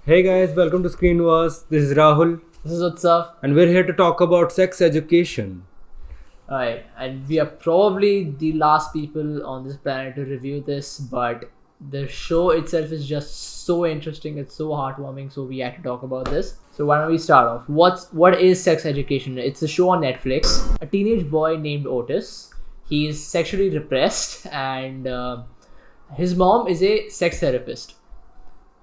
Hey guys, welcome to Screen Wars. This is Rahul, This is Utsav. and we're here to talk about sex education. Alright, and we are probably the last people on this planet to review this, but the show itself is just so interesting, it's so heartwarming, so we had to talk about this. So why don't we start off? What is sex education? It's a show on Netflix. A teenage boy named Otis. He is sexually repressed, and his mom is a sex therapist.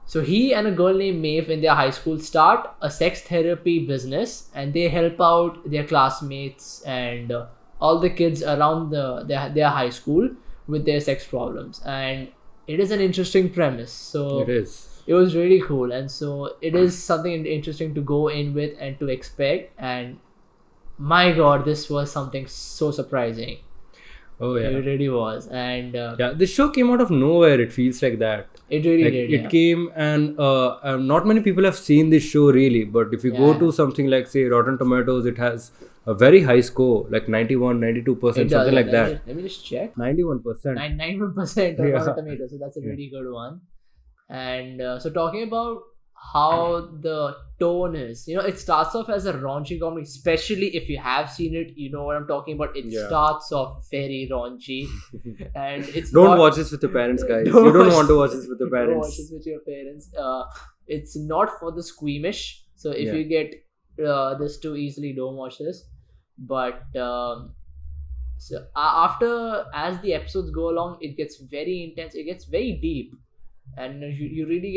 So he and a girl named Maeve in their high school start a sex therapy business, and they help out their classmates and all the kids around their high school with their sex problems. And it is an interesting premise. So It is. it was really cool, and so it is something interesting to go in with and to expect. And my God, this was something so surprising. Oh yeah. It really was, and Yeah, this show came out of nowhere. It feels like that. it really Like, did. it Yeah. came, and not many people have seen this show really. But if you go Yeah. to something like, say, Rotten Tomatoes, it has a very high score, like 91, 92%, It does, something like yeah. that. Let me just check. 91%. 91% of Yeah. Rotten Tomatoes, so that's a really good one. And so talking about how the tone is, it starts off as a raunchy comedy, especially if you have seen it, you know what I'm talking about. It Yeah. starts off very raunchy, and it's Don't not, watch this with your parents, guys. Don't You don't watch- want to watch this with your don't watch parents. this with your parents. It's not for the squeamish, so if Yeah. you get this too easily, don't watch this. But after, as the episodes go along, it gets very intense, it gets very deep, and you really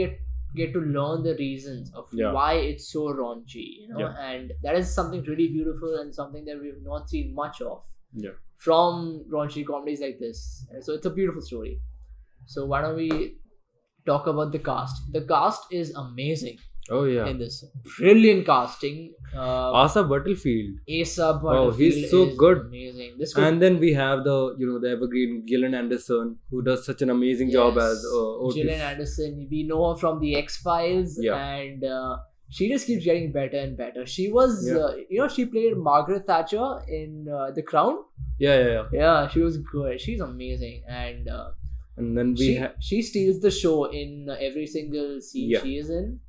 get to learn the reasons of Yeah. why it's so raunchy, Yeah. and that is something really beautiful and something that we've not seen much of Yeah. from raunchy comedies like this. And so it's a beautiful story. So why don't we talk about the cast? The cast is amazing Oh yeah. in this. Brilliant casting. Asa Butterfield. Asa Oh, Butterfield he's so is good. amazing. This could, And then we have the evergreen Gillian Anderson, who does such an amazing job as Otis. Gillian Anderson. We know her from the X-Files, Yeah. and she just keeps getting better and better. She was, she played Margaret Thatcher in The Crown. Yeah. Yeah, she was good. She's amazing, and And then she steals the show in every single scene Yeah. she is in.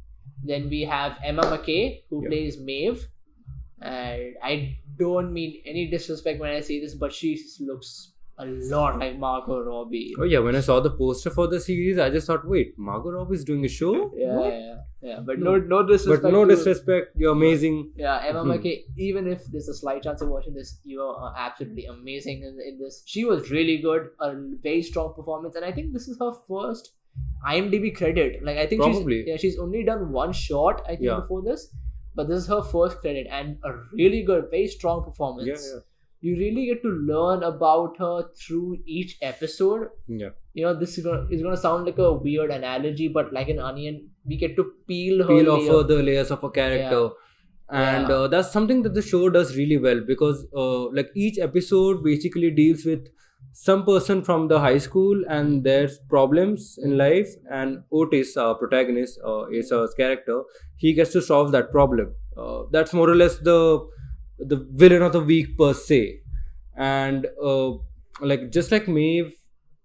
Then we have Emma Mackey, who Yeah. plays Maeve, and I don't mean any disrespect when I say this, but she looks a lot like Margot Robbie. Oh yeah, when I saw the poster for the series, I just thought, wait, Margot Robbie is doing a show? What? Yeah. But No. no disrespect. But no to- disrespect, you're amazing. Yeah, Emma Mhm. Mackey, even if there's a slight chance of watching this, you are absolutely amazing in this. She was really good, a very strong performance, and I think this is her first IMDb credit. Like, I think Probably. she's only done one shot, I think, Yeah. before this, but this is her first credit, and a really good, very strong performance. Yeah. You really get to learn about her through each episode. This is gonna sound like a weird analogy, but like an onion, we get to peel Off layer. the layers of a character. And that's something that the show does really well, because like each episode basically deals with some person from the high school and their problems in life, and Otis, our protagonist, Asa's character, he gets to solve that problem. That's more or less the villain of the week per se. And like, just like Maeve,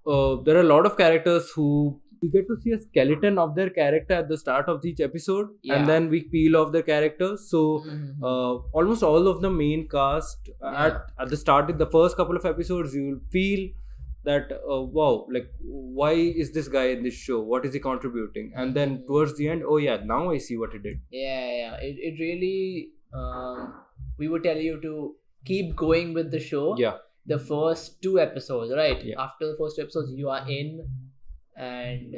there are a lot of characters who we get to see a skeleton of their character at the start of each episode, Yeah. and then we peel off their characters. So Mhm. almost all of the main cast at the start, in the first couple of episodes, you'll feel that wow, like, why is this guy in this show? What is he contributing? And then towards the end, oh yeah, now I see what he did. Yeah. It really, we would tell you to keep going with the show. Yeah. The first 2 episodes, right? Yeah. After the first 2 episodes, you are in, and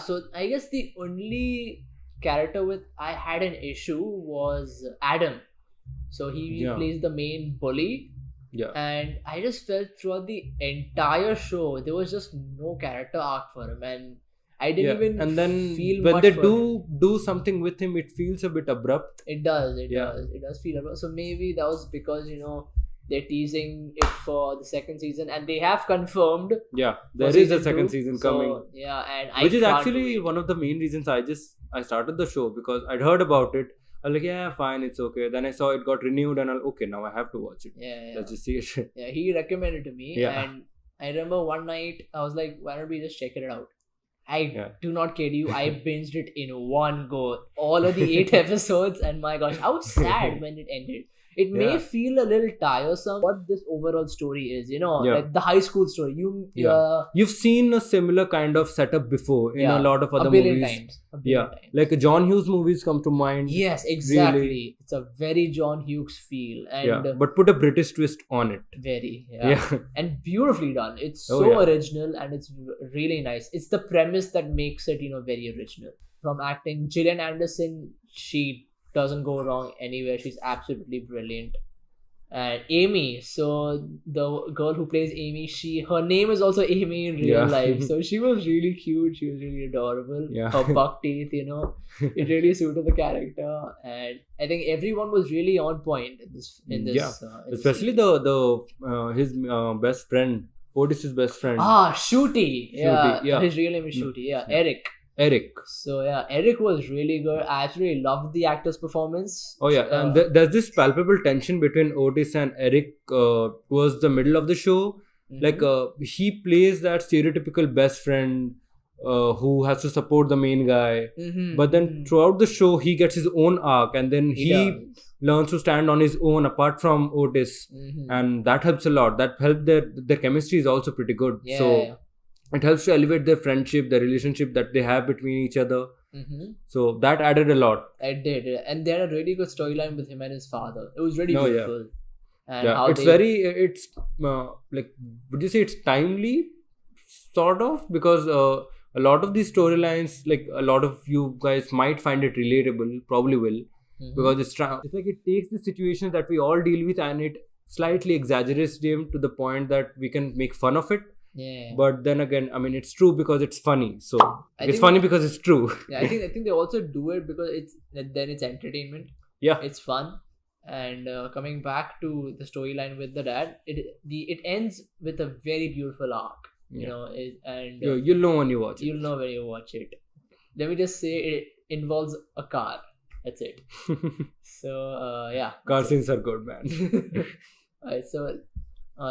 so I guess the only character with I had an issue was Adam. So he Yeah. plays the main bully. Yeah. And I just felt throughout the entire show there was just no character arc for him, and I didn't even And then feel when much they for him. do something with him, it feels a bit abrupt. It does. It Yeah. does. It does feel abrupt. So maybe that was because they're teasing it for the second season, and they have confirmed Yeah, for there is a season second 2. season So, coming. yeah, and Which is can't actually wait. one of the main reasons I started the show, because I'd heard about it. I was like, yeah, fine, it's okay. Then I saw it got renewed, and okay, now I have to watch it. Yeah. Let's just see it. Yeah, he recommended to me, Yeah. and I remember one night I was like, why don't we just check it out? I do not kid you, I binged it in one go. All of the 8 episodes, and my gosh, I was sad when it ended. It may feel a little tiresome what this overall story is, like the high school story. You've seen a similar kind of setup before in a lot of other a billion movies. Times. A billion times. Like John Hughes movies come to mind. Yes, exactly. Really. It's a very John Hughes feel, and but put a British twist on it. Very, and beautifully done. It's so original, and it's really nice. It's the premise that makes it, very original. From acting, Gillian Anderson, she doesn't go wrong anywhere. She's absolutely brilliant. And Amy, so the girl who plays Amy, her name is also Amy in real life. So she was really cute. She was really adorable. Her buck teeth, it really suited the character. And I think everyone was really on point in this. Especially his best friend, Otis's best friend. Ncuti. His real name is Ncuti. Eric. So Eric was really good. I actually loved the actor's performance. And there's this palpable tension between Otis and Eric towards the middle of the show. Like he plays that stereotypical best friend who has to support the main guy. But then throughout the show, he gets his own arc, and then he learns to stand on his own apart from Otis, and that helps a lot. That helped their chemistry is also pretty good. It helps to elevate their friendship, the relationship that they have between each other. So that added a lot. It did. And they had a really good storyline with him and his father. It was really beautiful. And it's like, would you say it's timely? Sort of, because a lot of these storylines, like a lot of you guys might find it relatable, probably will. Because it's like it takes the situations that we all deal with and it slightly exaggerates them to the point that we can make fun of it. But then again, I mean, it's true because it's funny. So it's funny because it's true. I think they also do it because it's entertainment. It's fun. And coming back to the storyline with the dad, it ends with a very beautiful arc. You'll know when you watch it. You'll know when you watch it. Let me just say it involves a car. That's it. So car scenes are good, man. Alright, so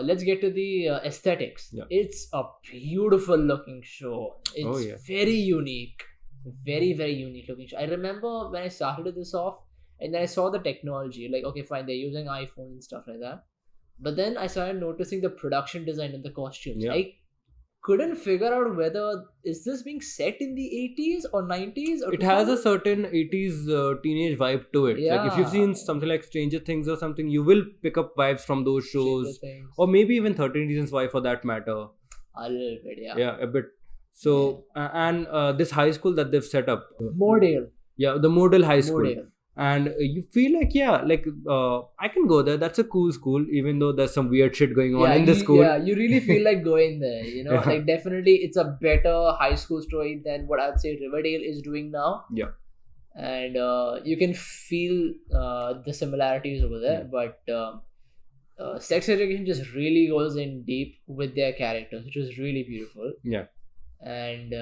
let's get to the aesthetics. It's a beautiful looking show. It's very unique. Very, very unique looking show. I remember when I started this off and then I saw the technology. Like, okay, fine, they're using iPhones and stuff like that. But then I started noticing the production design and the costumes. I couldn't figure out whether is this being set in the 80s or 90s or it has a certain 80s teenage vibe to it. Like if you've seen something like Stranger Things or something, you will pick up vibes from those shows, or maybe even 13 Reasons Why for that matter. A little bit, a bit. So and this high school that they've set up, Moordale. The Moordale High School. And you feel like I can go there. That's a cool school, even though there's some weird shit going on in the school. You really feel like going there. Like definitely it's a better high school story than what I'd say Riverdale is doing now. And you can feel the similarities over there, but Sex Education just really goes in deep with their characters, which is really beautiful. And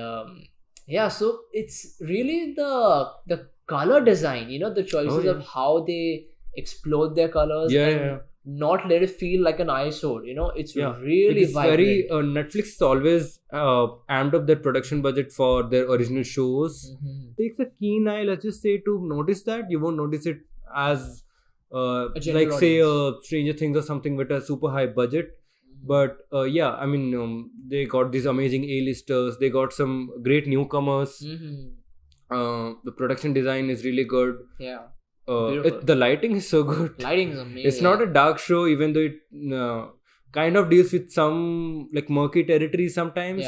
so it's really the color design, the choices of how they explode their colors and not let it feel like an eyesore. It's really it's vibrant. Very Netflix is always amped up their production budget for their original shows. It takes a keen eye, let's just say, to notice that. You won't notice it as like say Stranger Things or something with a super high budget. But I mean, they got these amazing A-listers. They got some great newcomers. The production design is really good. The lighting is so good. Lighting is amazing. It's not a dark show, even though it kind of deals with some like murky territory sometimes.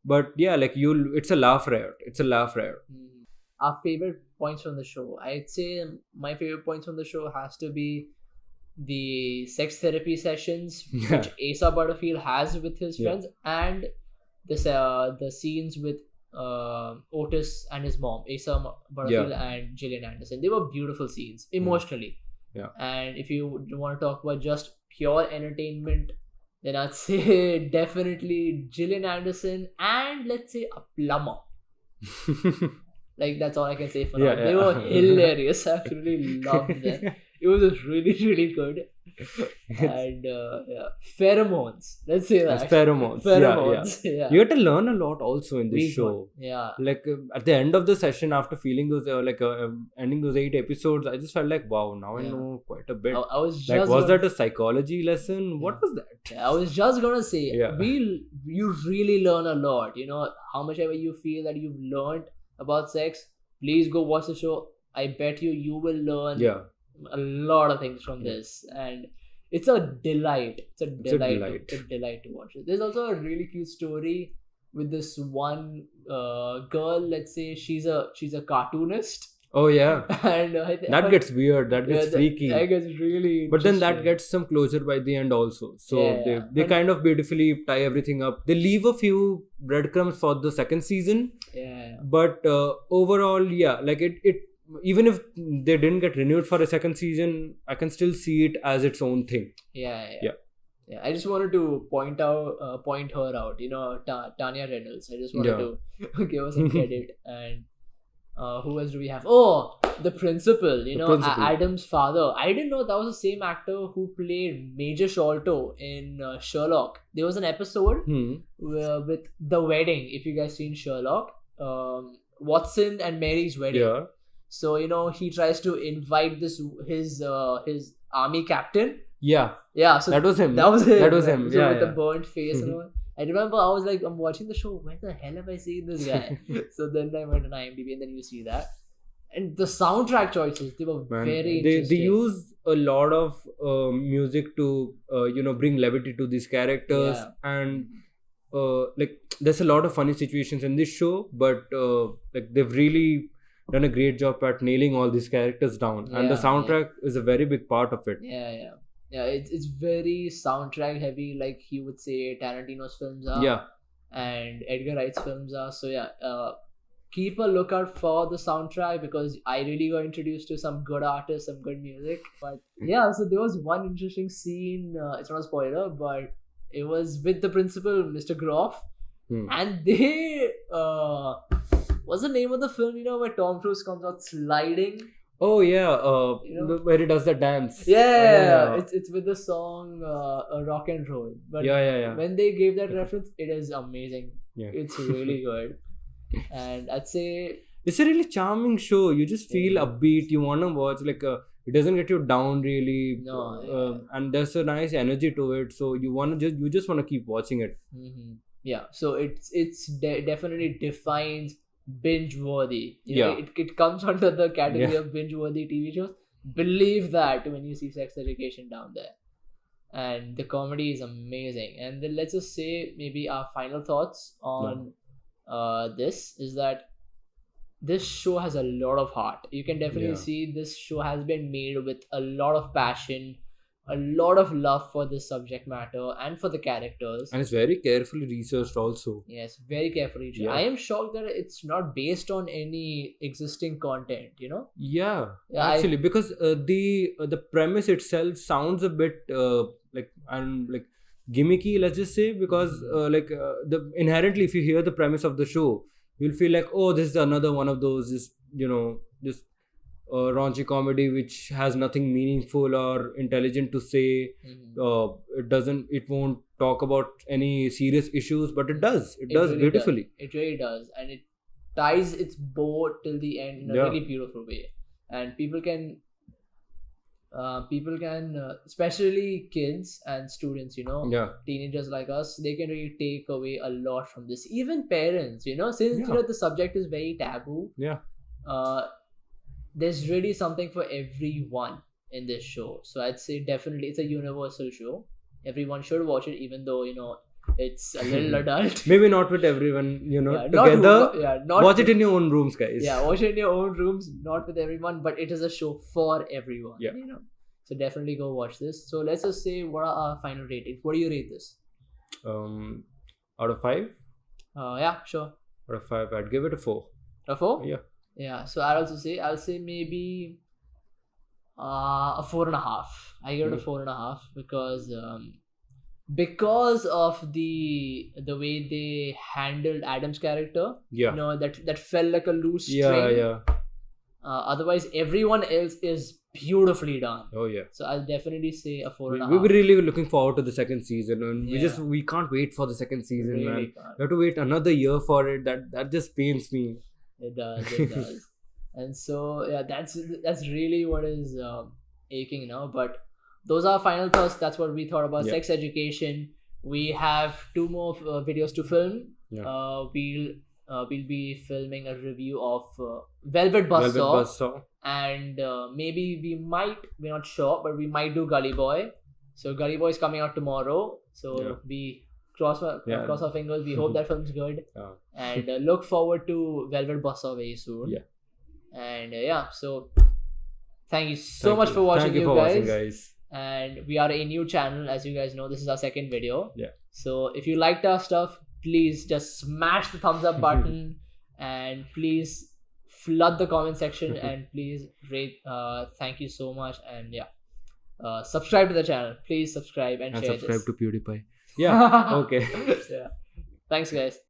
But it's a laugh riot. Our favorite points from the show, I'd say my favorite points from the show has to be the sex therapy sessions which Asa Butterfield has with his friends, and the scenes with Otis and his mom, Asa Butterfield and Gillian Anderson. They were beautiful scenes emotionally. And if you want to talk about just pure entertainment, then I'd say definitely Gillian Anderson and let's say a plumber. Like that's all I can say for now. They were hilarious. I absolutely loved them. It was really good. And yeah, pheromones. Let's say that. As pheromones. Pheromones. Yeah. You get to learn a lot also in this We show. Yeah. Like at the end of the session, after feeling those ending those 8 episodes, I just felt like, wow, now I know quite a bit. I was just like, was that a psychology lesson? What was that? I was just gonna say, Yeah. you really learn a lot. You know, how much ever you feel that you've learned about sex, please go watch the show. I bet you will learn a lot of things from this, and it's a delight. It's a delight to watch it. There's also a really cute story with this one girl. Let's say she's a cartoonist. Oh yeah, And that gets weird. That gets freaky. That gets really. But then that gets some closure by the end also. So they kind of beautifully tie everything up. They leave a few breadcrumbs for the second season. Yeah. But overall, like it. Even if they didn't get renewed for a second season, I can still see it as its own thing. Yeah. I just wanted to point her out. You know, Tanya Reynolds. I just wanted to give her some credit. And who else do we have? Oh, the principal. You know, Adam's father. I didn't know that was the same actor who played Major Sholto in Sherlock. There was an episode with the wedding. If you guys seen Sherlock, Watson and Mary's wedding. Yeah. So, you know, he tries to invite his army captain. Yeah. So that was him. So yeah, with the burnt face and all. I remember I was like, I'm watching the show. Where the hell have I seen this guy? So then I went on IMDb and then you see that. And the soundtrack choices, they were very interesting. They use a lot of music to, bring levity to these characters. And like there's a lot of funny situations in this show. But like they've really done a great job at nailing all these characters down, and the soundtrack is a very big part of it. It's very soundtrack heavy, like you would say Tarantino's films are, and Edgar Wright's films are. So keep a lookout for the soundtrack, because I really got introduced to some good artists, some good music. But so there was one interesting scene, it's not a spoiler, but it was with the principal, Mr. Groff, and they what's the name of the film, where Tom Cruise comes out sliding? Oh yeah, where he does the dance. It's with the song Rock and Roll. But when they gave that reference, it is amazing. It's really good. And I'd say it's a really charming show. You just feel upbeat. You want to watch, like it doesn't get you down really. And there's a nice energy to it, so you just want to keep watching it. So it's definitely defines binge worthy. It comes under the category of binge worthy TV shows. Believe that when you see Sex Education down there. And the comedy is amazing. And then let's just say maybe our final thoughts on this is that this show has a lot of heart. You can definitely see this show has been made with a lot of passion, a lot of love for this subject matter and for the characters. And it's very carefully researched also. Yes, very carefully researched. I am shocked that it's not based on any existing content, actually, because the premise itself sounds a bit gimmicky, let's just say, because inherently, if you hear the premise of the show, you'll feel like, oh, this is another one of those just raunchy comedy which has nothing meaningful or intelligent to say. It won't talk about any serious issues, but it does really beautifully. It really does, and it ties its bow till the end in a really beautiful way. And people can especially kids and students, teenagers like us, they can really take away a lot from this. Even parents, since the subject is very taboo, there's really something for everyone in this show. So I'd say definitely it's a universal show. Everyone should watch it, even though it's a little adult. Maybe not with everyone, together. Watch it in your own rooms, guys. Watch it in your own rooms, not with everyone, but it is a show for everyone. So definitely go watch this. So let's just say, what are our final ratings? What do you rate this? Out of 5? Sure. Out of 5, I'd give it a 4. A 4? Yeah. So I'll say maybe a 4.5. I give it a 4.5 because of the way they handled Adam's character. That felt like a loose string. Otherwise, everyone else is beautifully done. Oh yeah. So I'll definitely say a 4.5. We were really looking forward to the second season, and Yeah. we can't wait for the second season, Really man. can't. We have to wait another year for it. That just pains me. It does. It does. And so yeah, that's really what is aching now. But those are our final thoughts. That's what we thought about Yeah. sex education. We have 2 more videos to film. Yeah. We'll be filming a review of Velvet Buzzsaw. Velvet Buzzsaw. And maybe we're not sure, but we might do Gully Boy. So Gully Boy is coming out tomorrow. So Yeah. we cross our fingers. We hope that film's good. Yeah. And look forward to Velvet Buzzsaw very soon. Yeah. And so thank you so much for watching, Thank you for watching, guys. And we are a new channel, as you guys know. This is our second video. Yeah. So if you liked our stuff, please just smash the thumbs up button and please flood the comment section and please rate. Thank you so much. And subscribe to the channel. Please subscribe and share subscribe this. to PewDiePie. Yeah. Okay. Yeah. Thanks, guys.